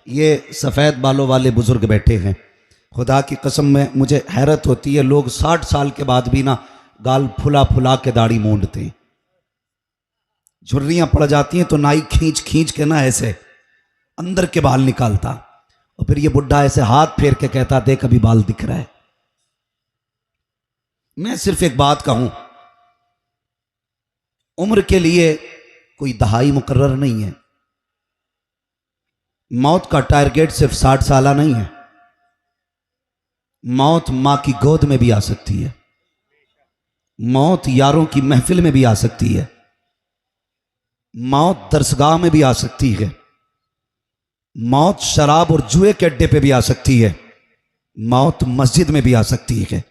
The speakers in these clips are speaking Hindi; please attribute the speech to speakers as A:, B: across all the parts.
A: ये सफ़ेद बालों वाले बुजुर्ग बैठे हैं, खुदा की कसम में मुझे हैरत होती है, लोग 60 साल के बाद भी ना गाल फुला फुला के दाढ़ी मूंढते हैं। झुर्रियाँ पड़ जाती हैं तो नाई खींच खींच के ना ऐसे अंदर के बाल निकालता, और फिर ये बुढ़ा ऐसे हाथ फेर के कहता देख अभी बाल दिख रहा है। मैं सिर्फ एक बात कहूं, उम्र के लिए कोई दहाई मुकर्रर नहीं है। मौत का टारगेट सिर्फ 60 साल नहीं है। मौत मां की गोद में भी आ सकती है, मौत यारों की महफिल में भी आ सकती है, मौत दरसगाह में भी आ सकती है, मौत शराब और जुए के अड्डे पे भी आ सकती है, मौत मस्जिद में भी आ सकती है।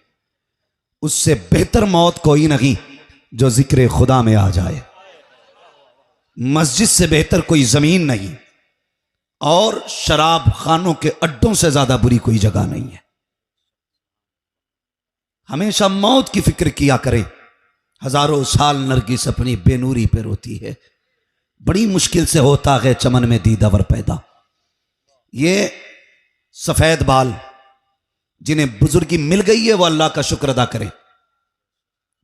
A: उससे बेहतर मौत कोई नहीं जो जिक्र खुदा में आ जाए। मस्जिद से बेहतर कोई जमीन नहीं, और शराब खानों के अड्डों से ज्यादा बुरी कोई जगह नहीं है। हमेशा मौत की फिक्र किया करें। हजारों साल नरगिस अपनी बेनूरी पे रोती है, बड़ी मुश्किल से होता है चमन में दीदावर पैदा। ये सफेद बाल जिन्हें बुजुर्गी मिल गई है वो अल्लाह का शुक्र अदा करें।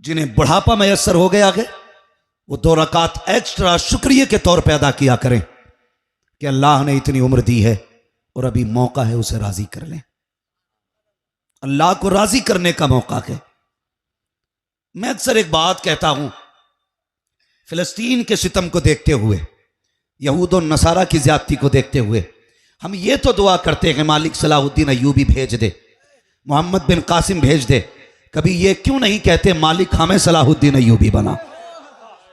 A: जिन्हें बुढ़ापा मैसर हो गया है वो 2 रकात एक्स्ट्रा शुक्रिया के तौर पर अदा किया करें कि अल्लाह ने इतनी उम्र दी है और अभी मौका है उसे राजी कर लें। अल्लाह को राजी करने का मौका है। मैं अक्सर एक बात कहता हूं, फिलिस्तीन के सितम को देखते हुए, यहूद और नसारा की ज्यादती को देखते हुए हम ये तो दुआ करते हैं मालिक सलाहुद्दीन अय्यूबी भेज दे, मोहम्मद बिन कासिम भेज दे। कभी ये क्यों नहीं कहते मालिक हमें सलाहुद्दीन अय्यूबी बना?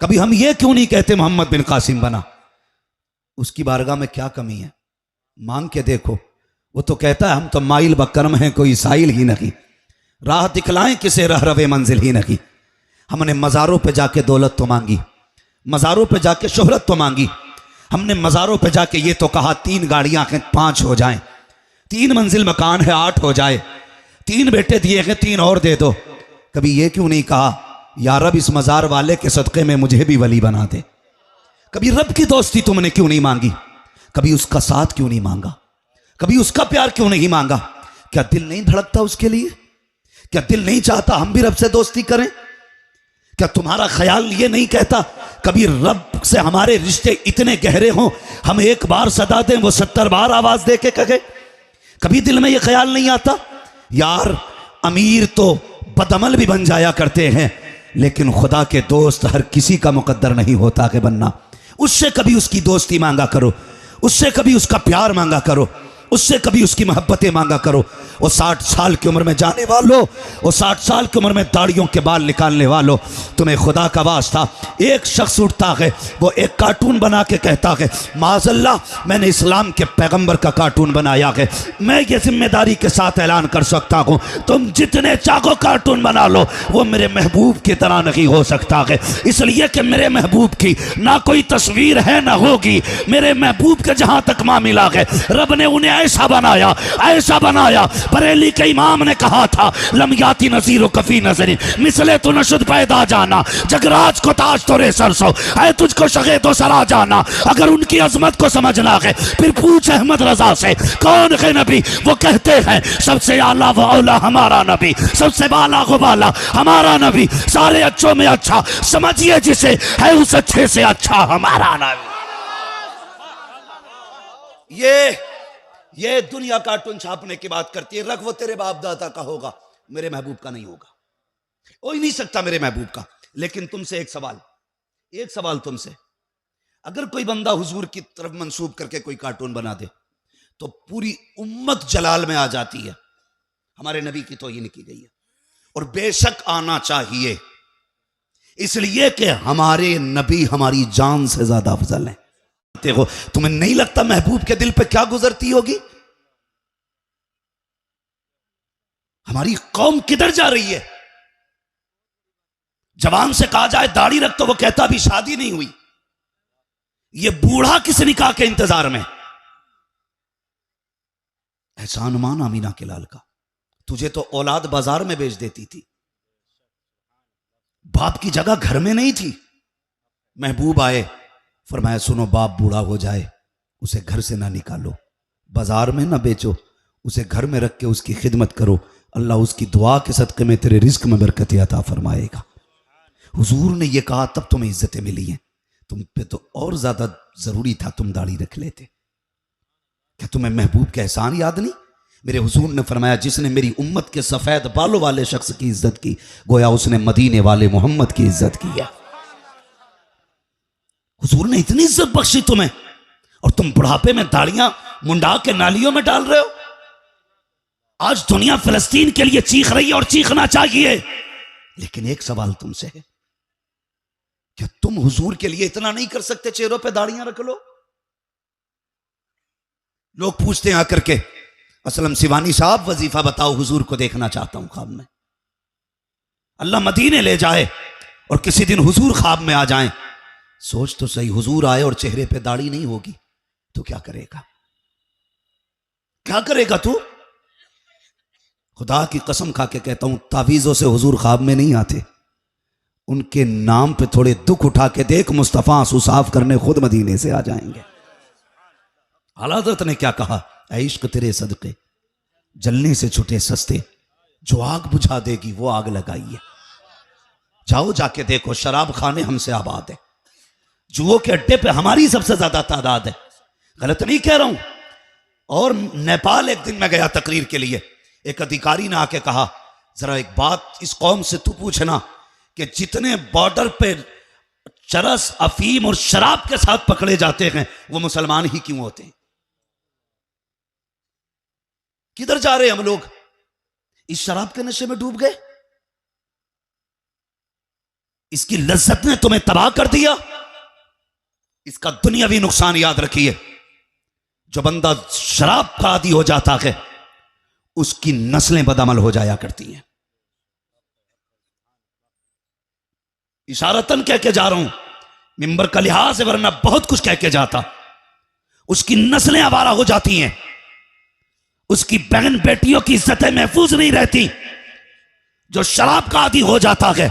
A: कभी हम ये क्यों नहीं कहते मोहम्मद बिन कासिम बना? उसकी बारगाह में क्या कमी है? मांग के देखो। वो तो कहता है हम तो माइल बकरम हैं, कोई साइल ही नहीं, राह दिखलाएं किसे रह रवे मंजिल ही नहीं। हमने मज़ारों पे जाके दौलत तो मांगी, मज़ारों पे जाके शोहरत तो मांगी, हमने मज़ारों पे जाके ये तो कहा 3 गाड़ियां हैं 5 हो जाएं, 3 मंजिल मकान है 8 हो जाए, 3 बेटे दिए हैं 3 और दे दो। कभी ये क्यों नहीं कहा या रब इस मज़ार वाले के सदक़े में मुझे भी वली बना दे? कभी रब की दोस्ती तुमने क्यों नहीं मांगी? कभी उसका साथ क्यों नहीं मांगा? कभी उसका प्यार क्यों नहीं मांगा? क्या दिल नहीं धड़कता उसके लिए? क्या दिल नहीं चाहता हम भी रब से दोस्ती करें? क्या तुम्हारा ख्याल ये नहीं कहता कभी रब से हमारे रिश्ते इतने गहरे हों हम एक बार सदा दें वो 70 बार आवाज दे के कहे? कभी दिल में ये ख्याल नहीं आता? यार अमीर तो बदअमल भी बन जाया करते हैं, लेकिन खुदा के दोस्त हर किसी का मुकद्दर नहीं होता कि बनना। उससे कभी उसकी दोस्ती मांगा करो, उससे कभी उसका प्यार मांगा करो, उससे कभी उसकी मोहब्बतें मांगा करो। वो 60 साल की उम्र में जाने वालों, वो 60 साल की उम्र में दाढ़ियों के बाल निकालने वालों, तुम्हें खुदा का वास्ता एक शख्स उठता है, वो एक कार्टून बना के कहता है माज़अल्लाह मैंने इस्लाम के पैगंबर का कार्टून बनाया है। मैं ये जिम्मेदारी के साथ ऐलान कर सकता हूँ तुम जितने चाहो कार्टून बना लो, वो मेरे महबूब की तरह नहीं हो सकता है, इसलिए कि मेरे महबूब की ना कोई तस्वीर है ना होगी। मेरे महबूब के जहाँ तक मामला है रब ने उन्हें ऐसा बनाया, ऐसा बनाया। बरेली के इमाम ने कहा था लमयाती नज़ीर कफी नजरी मिसले तो नशुद पैदा जाना, जगराज को ताज तो रे सरसो है तुझको शगे तो सरा जाना। अगर उनकी अजमत को समझना है फिर पूछ अहमद रजा से कौन है नबी? वो कहते हैं सबसे आला व औला हमारा नबी, सबसे बाला को बाला हमारा नबी, सारे अच्छों में अच्छा समझिए जिसे है उस अच्छे से अच्छा हमारा नबी। ये दुनिया कार्टून छापने की बात करती है, रख वो तेरे बाप दादा का होगा, मेरे महबूब का नहीं होगा, हो ही नहीं सकता मेरे महबूब का। लेकिन तुमसे एक सवाल तुमसे, अगर कोई बंदा हुजूर की तरफ मंसूब करके कोई कार्टून बना दे तो पूरी उम्मत जलाल में आ जाती है, हमारे नबी की तौहीन की गई है। और बेशक आना चाहिए, इसलिए कि हमारे नबी हमारी जान से ज्यादा अफजल है। हो तुम्हें नहीं लगता महबूब के दिल पे क्या गुजरती होगी? हमारी कौम किधर जा रही है? जवान से कहा जाए दाढ़ी रख तो वो कहता अभी शादी नहीं हुई। ये बूढ़ा किस निकाह के इंतजार में? एहसान मान अमीना के लाल का, तुझे तो औलाद बाजार में बेच देती थी, बाप की जगह घर में नहीं थी। महबूब आए, फरमाया सुनो बाप बूढ़ा हो जाए उसे घर से ना निकालो, बाजार में ना बेचो, उसे घर में रख के उसकी खिदमत करो, अल्लाह उसकी दुआ के सदक़े में तेरे रिस्क में बरकत अता फरमाएगा। हुजूर ने यह कहा तब तुम्हें इज्जतें मिली हैं। तुम पे तो और ज्यादा जरूरी था तुम दाढ़ी रख लेते। क्या तुम्हें महबूब के एहसान याद नहीं? मेरे हुजूर ने फरमाया जिसने मेरी उम्मत के सफेद बालों वाले शख्स की इज्जत की, गोया उसने मदीने वाले मोहम्मद की इज्जत की है। हुजूर ने इतनी इज्जत बख्शी तुम्हें, और तुम बुढ़ापे में दाढ़ियां मुंडा के नालियों में डाल रहे हो। आज दुनिया फिलिस्तीन के लिए चीख रही है और चीखना चाहिए, लेकिन एक सवाल तुमसे है, क्या तुम हुजूर के लिए इतना नहीं कर सकते? चेहरों पे दाढ़ियां रख लो। लोग पूछते हैं आकर के, असलम सिवानी साहब वजीफा बताओ, हुजूर को देखना चाहता हूं ख्वाब में। अल्लाह मदीने ले जाए और किसी दिन हुजूर ख्वाब में आ जाएं। सोच तो सही, हुजूर आए और चेहरे पे दाढ़ी नहीं होगी तो क्या करेगा? क्या करेगा तू? खुदा की कसम खा के कहता हूं, तावीज़ों से हुजूर ख्वाब में नहीं आते। उनके नाम पे थोड़े दुख उठा के देख, मुस्तफ़ा आंसू साफ करने खुद मदीने से आ जाएंगे। आला हज़रत ने क्या कहा? ऐ इश्क तेरे सदके जलने से छुटे सस्ते, जो आग बुझा देगी वो आग लगाई है। जाओ जाके देखो, शराब खाने हमसे आबाद है, जुओं के अड्डे पे हमारी सबसे ज्यादा तादाद है। गलत नहीं कह रहा हूं। और नेपाल एक दिन मैं गया तकरीर के लिए, एक अधिकारी ने आके कहा, जरा एक बात इस कौम से तू पूछना कि जितने बॉर्डर पे चरस, अफीम और शराब के साथ पकड़े जाते हैं वो मुसलमान ही क्यों होते हैं? किधर जा रहे हम लोग? इस शराब के नशे में डूब गए। इसकी लज्जत ने तुम्हें तबाह कर दिया। इसका दुनियावी नुकसान याद रखिए। जो बंदा शराब का आदी हो जाता है उसकी नस्लें बदअमल हो जाया करती हैं। इशारतन कह के जा रहा हूं, मिंबर का लिहाज है, वरना बहुत कुछ कह के जाता। उसकी नस्लें आवारा हो जाती हैं, उसकी बहन बेटियों की इज्जतें महफूज नहीं रहती। जो शराब का आदी हो जाता है,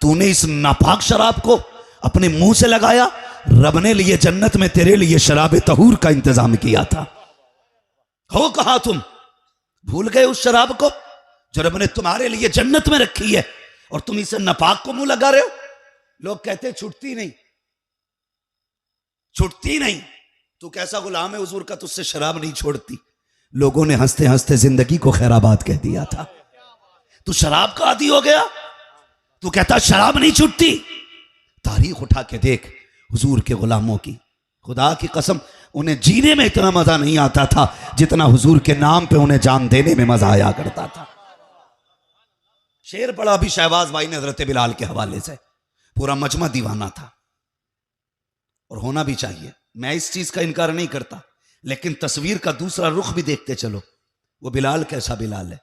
A: तूने इस नापाक शराब को अपने मुंह से लगाया। रब ने लिए जन्नत में तेरे लिए शराब तहूर का इंतजाम किया था। हो कहा तुम? भूल गए उस शराब को जो रब ने तुम्हारे लिए जन्नत में रखी है, और तुम इसे नापाक को मुंह लगा रहे हो। लोग कहते छुटती नहीं, छुटती नहीं। तू कैसा गुलाम है हुजूर का, तुझसे शराब नहीं छोड़ती। लोगों ने हंसते हंसते जिंदगी को खैराबाद कह दिया था। तू शराब का आदी हो गया, तू कहता शराब नहीं छूटती। तारीख उठा के देख हुजूर के गुलामों की, खुदा की कसम उन्हें जीने में इतना मजा नहीं आता था जितना हुजूर के नाम पे उन्हें जान देने में मजा आया करता था। शेर पढ़ा अभी शहबाज भाई ने हजरत बिलाल के हवाले से, पूरा मजमा दीवाना था, और होना भी चाहिए। मैं इस चीज का इनकार नहीं करता, लेकिन तस्वीर का दूसरा रुख भी देखते चलो। वो बिलाल कैसा बिलाल है,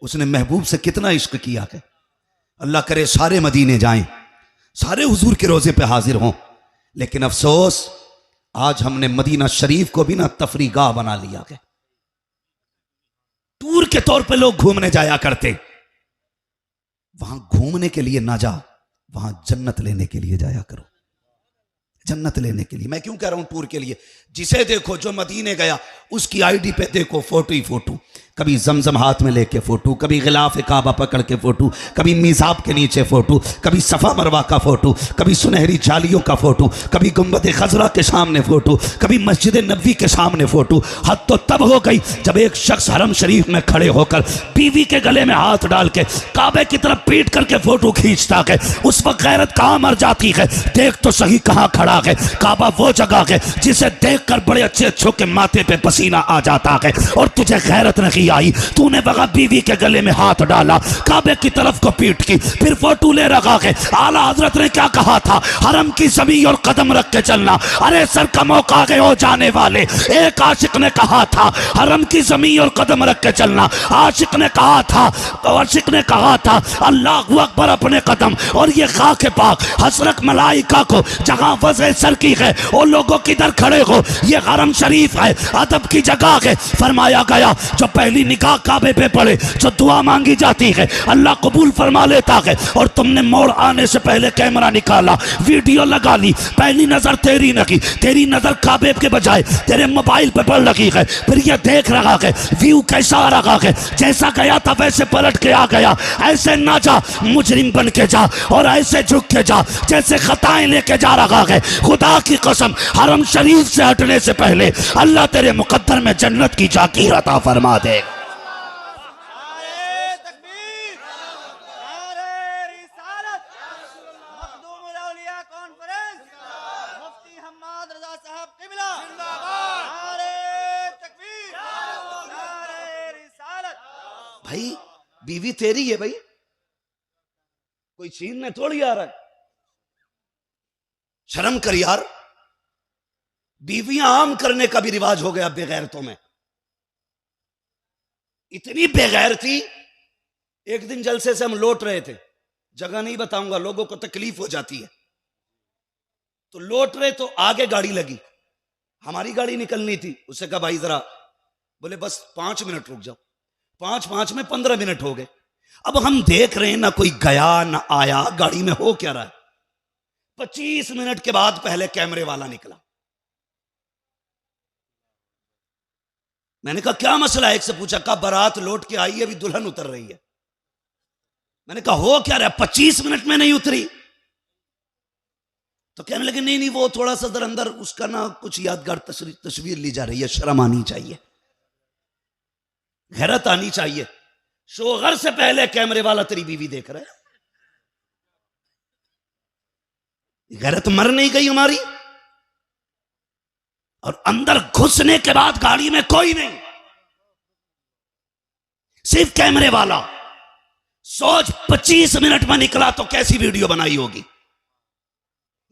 A: उसने महबूब से कितना इश्क किया है। अल्लाह करे सारे मदीने जाएं, सारे हुजूर के रोजे पे हाजिर हों। लेकिन अफसोस आज हमने मदीना शरीफ को भी ना तफरीगाह बना लिया है। टूर के तौर पे लोग घूमने जाया करते, वहां घूमने के लिए ना जा, वहां जन्नत लेने के लिए जाया करो। जन्नत लेने के लिए। मैं क्यों कह रहा हूं टूर के लिए? जिसे देखो जो मदीने गया उसकी आईडी पे देखो फोटो ही फोटो। कभी जमजम हाथ में लेके फोटो, कभी गिलाफ काबा पकड़ के फोटो, कभी मिज़ाब के नीचे फोटो, कभी सफ़ा मरवा का फोटो, कभी सुनहरी जालियों का फोटो, कभी गुंबद खजरा के सामने फोटो, कभी मस्जिद नबवी के सामने फोटो। हद तो तब हो गई जब एक शख्स हरम शरीफ में खड़े होकर बीवी के गले में हाथ डाल के काबे की तरफ पीट करके फोटो खींचता है। उस वक्त गैरत कहाँ मर जाती है? देख तो सही कहाँ खड़ा है। काबा वो जगह है जिसे देख कर बड़े अच्छे अच्छों के माथे पे पसीना आ जाता है, और तुझे गैरत नहीं आई। तूने बगा बीवी के गले में हाथ डाला, काबे की तरफ को पीट की, फिर फोटो ले रखा है। आला हजरत ने क्या कहा था? हरम की जमीन और कदम रख के चलना। अरे सर का मौका गए हो जाने वाले। एक आशिक ने कहा था हरम की जमीन और कदम रख के चलना। आशिक ने कहा था अल्लाह अकबर अपने कदम, और ये खाके पाक हसरत मलाइका को जहां वज़े सर की है वो लोगों किधर खड़े हो। ये हरम शरीफ है, अदब की जगह है। फरमाया गया जो पहली पहली निगाह काबे पे पड़े, जो दुआ मांगी जाती है अल्लाह कबूल फरमा लेता है। और तुमने मोड़ आने से पहले कैमरा निकाला, वीडियो लगा ली, पहली नजर तेरी नहीं, तेरी नजर काबे के बजाय तेरे मोबाइल पे पड़ लगी है। फिर यह देख रहा है व्यू कैसा आ रहा है, जैसा गया था वैसे पलट के आ गया। ऐसे ना जा, मुजरिम बन के जा, और ऐसे झुक के जा जैसे खताएं लेके जा रहा है। खुदा की कसम, हरम शरीफ से हटने से पहले अल्लाह तेरे मुकद्दर में जन्नत की जाकीर अता फरमा दे। भाई बीवी तेरी है भाई, कोई छीनने थोड़ी आ रहा है। शर्म कर यार, बीवियां आम करने का भी रिवाज हो गया बेगैरतों में। इतनी बेगैरती, एक दिन जलसे से हम लौट रहे थे, जगह नहीं बताऊंगा, लोगों को तकलीफ हो जाती है, तो लौट रहे तो आगे गाड़ी लगी, हमारी गाड़ी निकलनी थी। उससे कहा भाई जरा, बोले बस 5 मिनट रुक जाओ। 5 में 15 मिनट हो गए। अब हम देख रहे हैं ना कोई गया ना आया, गाड़ी में हो क्या रहा है। 25 मिनट के बाद पहले कैमरे वाला निकला। मैंने कहा क्या मसला है, एक से पूछा, कहा बारात लौट के आई है, अभी दुल्हन उतर रही है। मैंने कहा हो क्या रहा है, 25 मिनट में नहीं उतरी। तो कहने लगे नहीं नहीं, वो थोड़ा सा अंदर उसका ना कुछ यादगार तस्वीर ली जा रही है, शर्म आनी चाहिए, गैरत आनी चाहिए। शोहर से पहले कैमरे वाला तेरी बीवी देख रहा है, गैरत मर नहीं गई हमारी। और अंदर घुसने के बाद गाड़ी में कोई नहीं, सिर्फ कैमरे वाला। सोच 25 मिनट में निकला तो कैसी वीडियो बनाई होगी।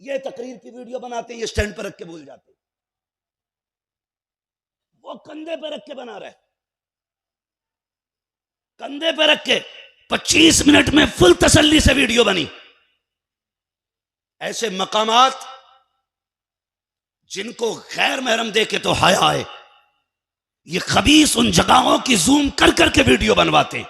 A: ये तकरीर की वीडियो बनाते, ये स्टैंड पर रख के भूल जाते, वो कंधे पे रख के बना रहे, कंधे पे रख के 25 मिनट में फुल तसल्ली से वीडियो बनी। ऐसे मकामात जिनको गैर महरम देखे तो हाय आए, ये खबीस उन जगहों की जूम कर करके वीडियो बनवाते।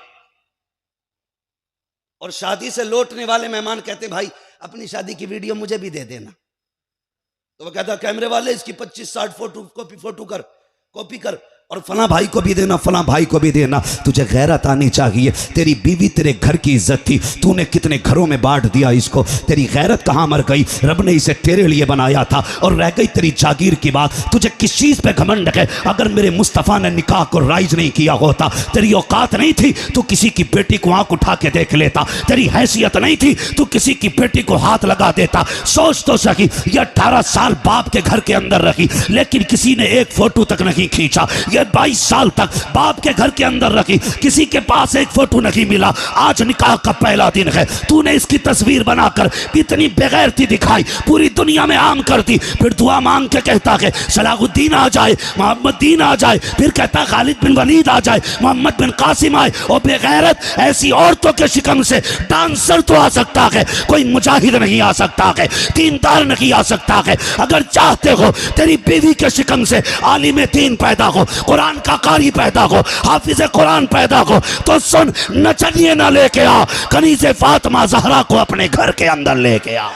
A: और शादी से लौटने वाले मेहमान कहते भाई अपनी शादी की वीडियो मुझे भी दे देना। तो वो कहता कैमरे वाले इसकी 25-60 फोटो कॉपी कर और फला भाई को भी देना, फला भाई को भी देना। तुझे गैरत आनी चाहिए। तेरी बीवी तेरे घर की इज्जत थी, तूने कितने घरों में बांट दिया इसको। तेरी गैरत कहाँ मर गई? रब ने इसे तेरे लिए बनाया था और रह गई तेरी जागीर की बात। तुझे किस चीज़ पे घमंड है? अगर मेरे मुस्तफ़ा ने निकाह को राइज नहीं किया होता, तेरी औकात नहीं थी तो किसी की बेटी को आंख उठा के देख लेता। तेरी हैसियत नहीं थी तो किसी की बेटी को हाथ लगा देता। सोच तो सही, ये 18 साल बाप के घर के अंदर रही लेकिन किसी ने एक फोटो तक नहीं खींचा। ये 22 साल तक बाप के घर के अंदर रखी, किसी के पास एक फोटो नहीं मिला। आज निकाह का पहला दिन है, तूने इसकी तस्वीर बनाकर इतनी बेगैरती दिखाई, पूरी दुनिया में आम कर दी। फिर दुआ मांग के कहता है सलाहुद्दीन आ जाए, मोहम्मद दीन आ जाए, फिर कहता खालिद बिन वलीद आ जाए, मोहम्मद बिन कासिम आए। और बेगैरत ऐसी औरतों के शिकम से डांसर तो आ सकता है, कोई मुजाहिद नहीं आ सकता है, दीनदार नहीं आ सकता है। अगर चाहते हो तेरी बीवी के शिकम से आलिम दीन पैदा हो, कुरान का कारी पैदा हो, हाफिज कुरान पैदा हो, तो सुन, नचनिए ना लेके आ, कनीज़े फातिमा ज़हरा को अपने घर के अंदर लेके आ।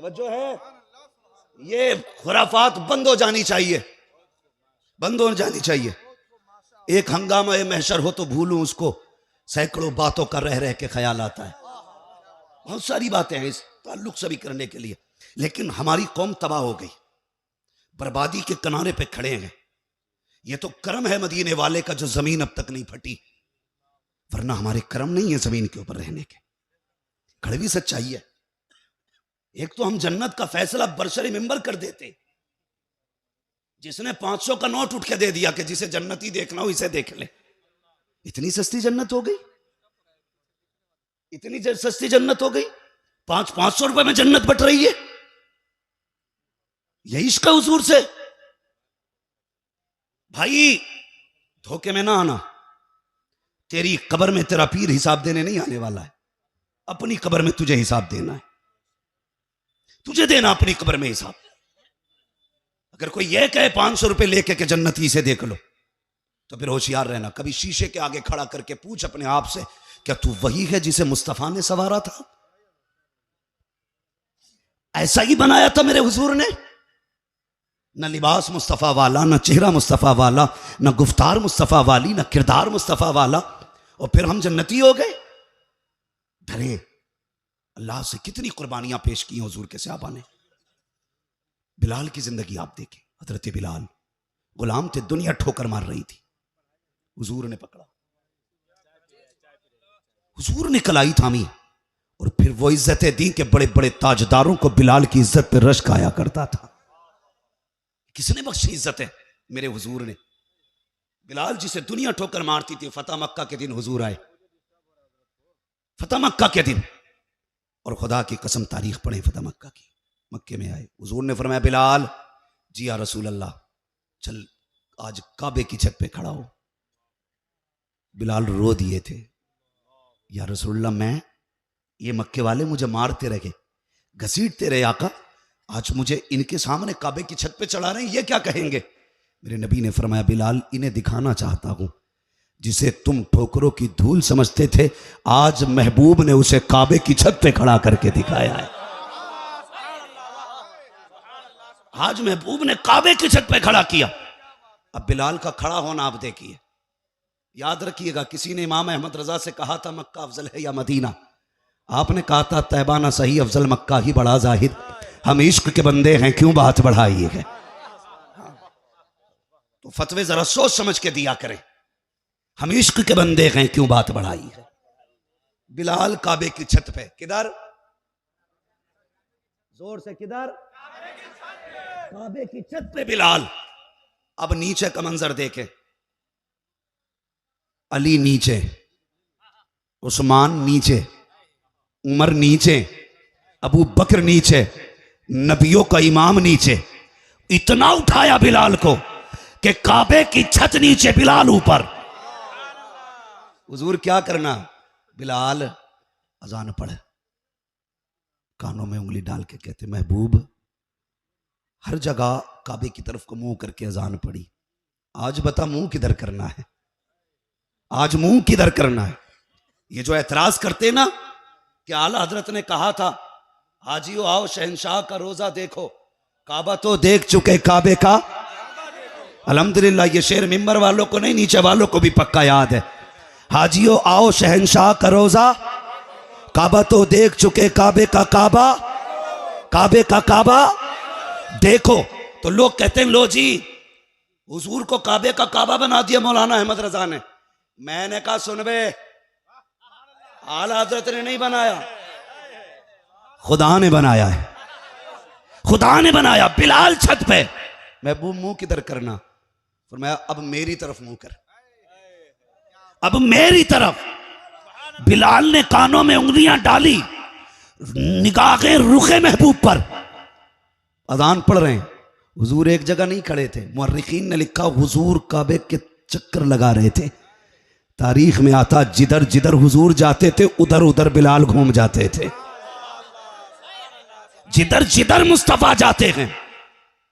A: जो है ये खुराफात बंद हो जानी चाहिए, बंद हो जानी चाहिए। एक हंगामा महशर हो तो भूलूं उसको, सैकड़ों बातों का रह रह के ख्याल आता है। बहुत सारी बातें हैं इस ताल्लुक से भी करने के लिए, लेकिन हमारी कौम तबाह हो गई, बर्बादी के किनारे पे खड़े हैं। ये तो कर्म है मदीने वाले का जो जमीन अब तक नहीं फटी, वरना हमारे कर्म नहीं है जमीन के ऊपर रहने के। कड़वी सच्चाई है। एक तो हम जन्नत का फैसला बरसरे मिंबर कर देते, जिसने 500 का नोट उठ के दे दिया कि जिसे जन्नती देखना हो इसे देख ले। इतनी सस्ती जन्नत हो गई, इतनी सस्ती जन्नत हो गई, 500 रुपए में जन्नत बट रही है। यही इश्क है हुजूर से। भाई धोखे में ना आना, तेरी कब्र में तेरा पीर हिसाब देने नहीं आने वाला है, अपनी कब्र में तुझे हिसाब देना है, तुझे देना अपनी कब्र में हिसाब। अगर कोई यह कहे 500 रुपए लेके के जन्नती से देख लो, तो फिर होशियार रहना। कभी शीशे के आगे खड़ा करके पूछ अपने आप से, क्या तू वही है जिसे मुस्तफा ने संवारा था? ऐसा ही बनाया था मेरे हुजूर ने? न लिबास मुस्तफा वाला, न चेहरा मुस्तफा वाला, न गुफ्तार मुस्तफा वाली, न किरदार मुस्तफा वाला, और फिर हम जन्नती हो गए? डरे। अल्लाह से कितनी कुर्बानियां पेश की हुजूर के सहाबा ने। बिलाल की जिंदगी आप देखें। हजरत बिलाल गुलाम थे, दुनिया ठोकर मार रही थी, हुजूर ने पकड़ा, हुजूर ने कलाई थामी, और फिर वो इज्जतें दी कि बड़े बड़े ताजदारों को बिलाल की इज्जत पे रश्क आया करता था। किसने बख्शी इज्जत है? मेरे हुजूर ने। बिलाल जिसे दुनिया ठोकर मारती थी, फतेह मक्का के दिन हुजूर आए, फतेह मक्का के दिन, और खुदा की कसम तारीख पढ़े फतेह मक्का की, मक्के में आए, हुजूर ने फरमाया बिलाल, जी या रसूल अल्लाह, चल आज काबे की छत पे खड़ा हो। बिलाल रो दिए थे, या रसूल अल्लाह, मैं ये मक्के वाले मुझे मारते रहे, घसीटते रहे आका, आज मुझे इनके सामने काबे की छत पे चढ़ा रहे हैं, ये क्या कहेंगे? मेरे नबी ने फरमाया बिलाल, इन्हें दिखाना चाहता हूं, जिसे तुम ठोकरों की धूल समझते थे, आज महबूब ने उसे काबे की छत पे खड़ा करके दिखाया है। आज महबूब ने काबे की छत पे खड़ा किया। अब बिलाल का खड़ा होना आप देखिए। याद रखिएगा, किसी ने इमाम अहमद रजा से कहा था मक्का अफजल है या मदीना? आपने कहा था तैबा ना सही, अफजल मक्का ही बड़ा जाहिद। हम इश्क के बंदे हैं, क्यों बात बढ़ाई है? तो फतवे जरा सोच समझ के दिया करें। हम इश्क के बंदे हैं, क्यों बात बढ़ाई है? बिलाल काबे की छत पे, किधर? जोर से, किधर? काबे की छत पे बिलाल। अब नीचे का मंजर देखे, अली नीचे, उस्मान नीचे, उमर नीचे, अबू बकर नीचे, नबियों का इमाम नीचे। इतना उठाया बिलाल को कि काबे की छत नीचे, बिलाल ऊपर। हुजूर क्या करना? बिलाल अजान पढ़े, कानों में उंगली डाल के कहते महबूब, हर जगह काबे की तरफ को मुंह करके अजान पड़ी, आज बता मुंह किधर करना है? आज मुंह किधर करना है? ये जो एतराज करते ना कि आला हजरत ने कहा था हाजियो आओ शहंशाह का रोजा देखो, काबा तो देख चुके काबे का। अल्हम्दुलिल्लाह ये शेर मिंबर वालों को नहीं, नीचे वालों को भी पक्का याद है। हाजियो आओ शहंशाह का रोजा, काबा तो देख चुके काबे का काबा, काबे का काबा देखो। तो लोग कहते हैं लो जी हुजूर को काबे का काबा बना दिया मौलाना अहमद रजा ने। मैंने कहा सुन बे, आला हजरत ने नहीं बनाया, खुदा ने बनाया है, खुदा ने बनाया। बिलाल छत पे, महबूब मुंह किधर करना? फरमाया अब मेरी तरफ मुंह कर, अब मेरी तरफ। बिलाल ने कानों में उंगलियां डाली, निगाहें रुखे महबूब पर। अजान पढ़ रहे हैं, हुजूर एक जगह नहीं खड़े थे। मुअर्रिखीन ने लिखा हुजूर काबे के चक्कर लगा रहे थे। तारीख में आता जिधर जिधर हुजूर जाते थे उधर उधर बिलाल घूम जाते थे। जिधर जिधर मुस्तफा जाते हैं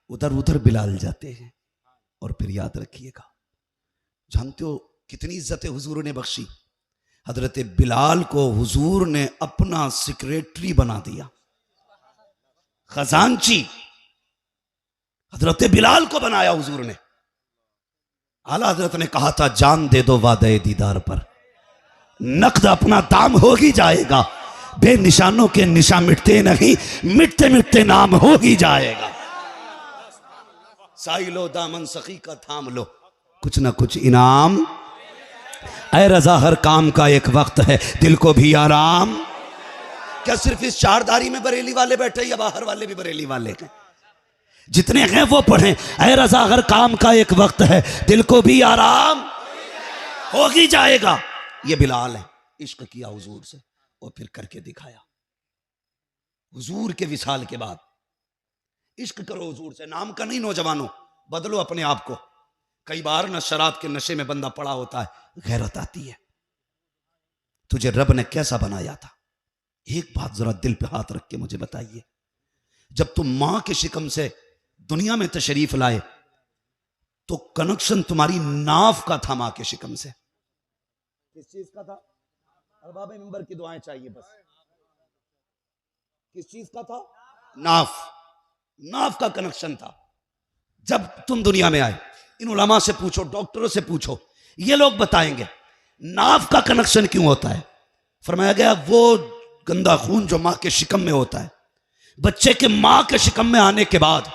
A: उधर उधर बिलाल जाते हैं। और फिर याद रखिएगा, जानते हो कितनी इज्जतें हुजूर ने बख्शी? हजरत बिलाल को हुजूर ने अपना सेक्रेटरी बना दिया, खजांची हजरत बिलाल को बनाया हुजूर ने। आला हजरत ने कहा था जान दे दो वादे दीदार पर, नकद अपना दाम हो ही जाएगा, बेनिशानों के निशा मिटते नहीं, मिटते मिटते नाम हो ही जाएगा। साइलो दामन सखी का थाम लो, कुछ ना कुछ इनाम। ऐ रजा हर काम का एक वक्त है, दिल को भी आराम। क्या सिर्फ इस चारदारी में बरेली वाले बैठे या बाहर वाले भी बरेली वाले हैं? जितने हैं वो पढ़ें, ऐ रजा हर काम का एक वक्त है, दिल को भी आराम हो ही जाएगा। ये बिलाल है, इश्क किया हुजूर से और फिर करके दिखाया। हुजूर के विसाल के बाद इश्क करो हुजूर से, नाम का नहीं। नौजवानों बदलो अपने आप को। कई बार ना शराब के नशे में बंदा पड़ा होता है, गैरत आती है, तुझे रब ने कैसा बनाया था? एक बात जरा दिल पे हाथ रख के मुझे बताइए, जब तुम मां के शिकम से दुनिया में तशरीफ लाए तो कनेक्शन तुम्हारी नाफ का था मां के शिकम से। किस चीज का था? अरबाब मिंबर की दुआएं चाहिए बस। किस चीज का था? नाफ। नाफ का कनेक्शन था। जब तुम दुनिया में आए, इन उलमा से पूछो, डॉक्टरों से पूछो, ये लोग बताएंगे नाफ का कनेक्शन क्यों होता है। फरमाया गया वो गंदा खून जो मां के शिकम में होता है, बच्चे के मां के शिकम में आने के बाद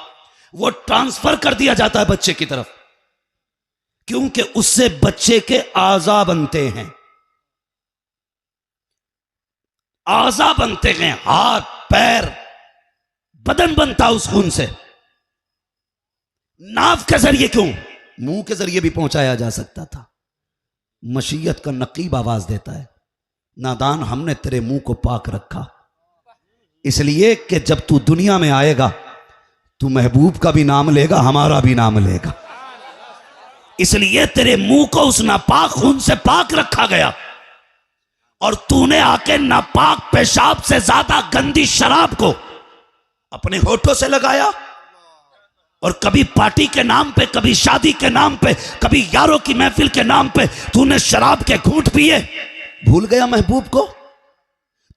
A: वो ट्रांसफर कर दिया जाता है बच्चे की तरफ, क्योंकि उससे बच्चे के आज़ा बनते हैं। आज़ा बनते हैं, हाथ पैर बदन बनता उस खून से। नाफ के जरिए क्यों? मुंह के जरिए भी पहुंचाया जा सकता था। मशीयत का नकीब आवाज देता है, नादान हमने तेरे मुंह को पाक रखा इसलिए कि जब तू दुनिया में आएगा तू महबूब का भी नाम लेगा, हमारा भी नाम लेगा, इसलिए तेरे मुंह को उस नापाक खून से पाक रखा गया। और तूने आके नापाक पेशाब से ज्यादा गंदी शराब को अपने होठों से लगाया, और कभी पार्टी के नाम पे, कभी शादी के नाम पे, कभी यारों की महफिल के नाम पे तूने शराब के घूंट पिए। भूल गया महबूब को?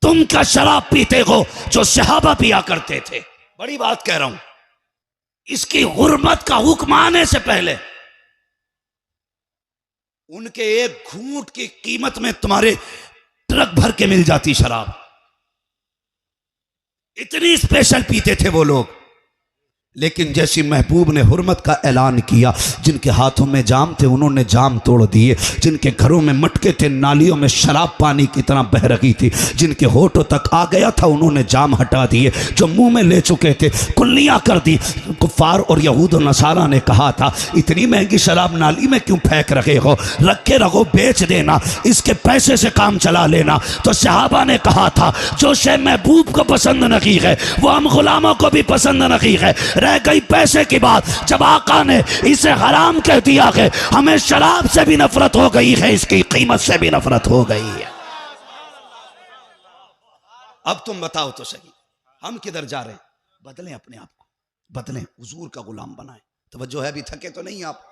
A: तुम क्या शराब पीते हो जो सहाबा पिया करते थे? बड़ी बात कह रहा हूं। इसकी हुर्मत का हुक्म आने से पहले उनके एक घूंट की कीमत में तुम्हारे ट्रक भर के मिल जाती शराब। इतनी स्पेशल पीते थे वो लोग। लेकिन जैसी महबूब ने हुर्मत का ऐलान किया, जिनके हाथों में जाम थे उन्होंने जाम तोड़ दिए, जिनके घरों में मटके थे नालियों में शराब पानी की तरह बह रही थी, जिनके होठों तक आ गया था उन्होंने जाम हटा दिए, जो मुंह में ले चुके थे कुल्लियां कर दी। कुफार और यहूद और नसारा ने कहा था इतनी महंगी शराब नाली में क्यों फेंक रहे हो, रखे रहो, बेच देना, इसके पैसे से काम चला लेना। तो सहाबा ने कहा था जो शे महबूब को पसंद नहीं है वो हम गुलामों को भी पसंद नहीं है। रह गई पैसे की बात, जब आका ने इसे हराम कह दिया है, हमें शराब से भी नफरत हो गई है, इसकी कीमत से भी नफरत हो गई है। अब तुम बताओ तो सही, हम किधर जा रहे हैं? बदलें अपने आप को, बदलें, हुजूर का गुलाम बनाएं। तवज्जो है? अभी थके तो नहीं आप?